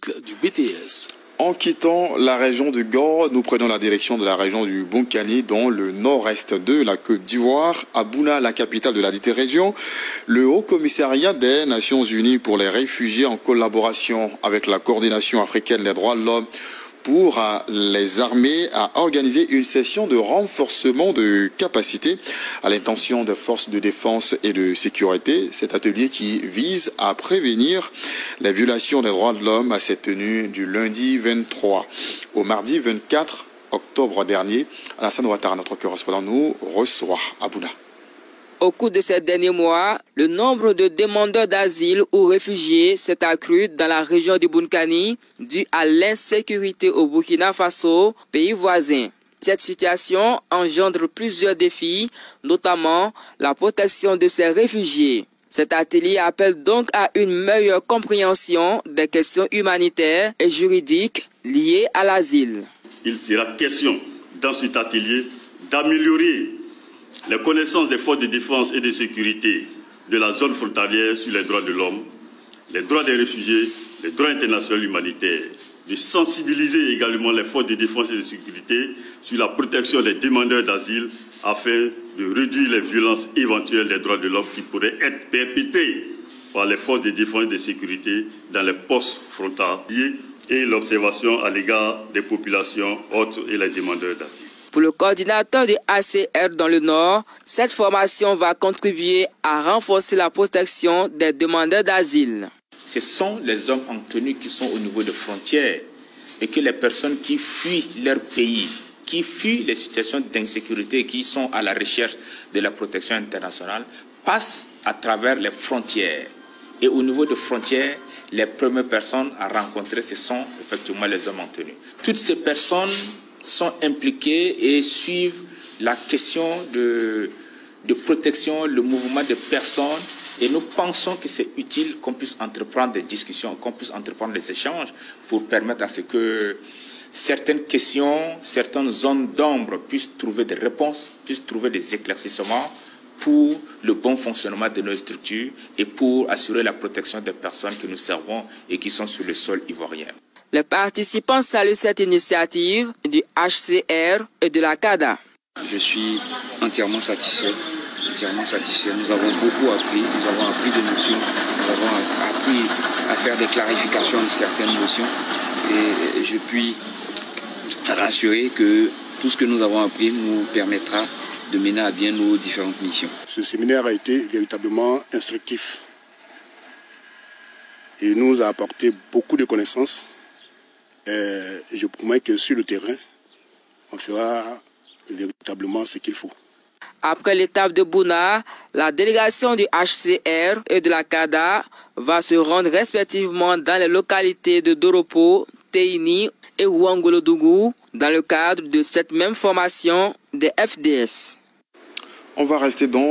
cycle du BTS. En quittant la région du Gao, nous prenons la direction de la région du Bunkani, dans le nord-est de la Côte d'Ivoire. À Bouna, la capitale de la dite région, le Haut Commissariat des Nations Unies pour les réfugiés, en collaboration avec la Coordination africaine des droits de l'homme, pour les armées, a organisé une session de renforcement de capacité à l'intention des forces de défense et de sécurité. Cet atelier qui vise à prévenir les violations des droits de l'homme s'est tenu du lundi 23 au mardi 24 octobre dernier. Alassane Ouattara, notre correspondant, nous reçoit à Bouna. Au cours de ces derniers mois, le nombre de demandeurs d'asile ou réfugiés s'est accru dans la région du Bunkani dû à l'insécurité au Burkina Faso, pays voisin. Cette situation engendre plusieurs défis, notamment la protection de ces réfugiés. Cet atelier appelle donc à une meilleure compréhension des questions humanitaires et juridiques liées à l'asile. Il sera question dans cet atelier d'améliorer les connaissances des forces de défense et de sécurité de la zone frontalière sur les droits de l'homme, les droits des réfugiés, les droits internationaux humanitaires, de sensibiliser également les forces de défense et de sécurité sur la protection des demandeurs d'asile afin de réduire les violences éventuelles des droits de l'homme qui pourraient être perpétrées par les forces de défense et de sécurité dans les postes frontaliers et l'observation à l'égard des populations autres et les demandeurs d'asile. Pour le coordinateur du HCR dans le Nord, cette formation va contribuer à renforcer la protection des demandeurs d'asile. Ce sont les hommes en tenue qui sont au niveau des frontières et que les personnes qui fuient leur pays, qui fuient les situations d'insécurité et qui sont à la recherche de la protection internationale, passent à travers les frontières. Et au niveau des frontières, les premières personnes à rencontrer, ce sont effectivement les hommes en tenue. Toutes ces personnes sont impliqués et suivent la question de protection, le mouvement des personnes. Et nous pensons que c'est utile qu'on puisse entreprendre des discussions, qu'on puisse entreprendre des échanges pour permettre à ce que certaines questions, certaines zones d'ombre puissent trouver des réponses, puissent trouver des éclaircissements pour le bon fonctionnement de nos structures et pour assurer la protection des personnes que nous servons et qui sont sur le sol ivoirien. Les participants saluent cette initiative du HCR et de la CADA. Je suis entièrement satisfait. Nous avons beaucoup appris, nous avons appris des notions, nous avons appris à faire des clarifications de certaines notions et je puis rassurer que tout ce que nous avons appris nous permettra de mener à bien nos différentes missions. Ce séminaire a été véritablement instructif et nous a apporté beaucoup de connaissances. Je promets que sur le terrain, on fera véritablement ce qu'il faut. Après l'étape de Bouna, la délégation du HCR et de la CADA va se rendre respectivement dans les localités de Doropo, Teini et Ouangolodougou dans le cadre de cette même formation des FDS. On va rester dans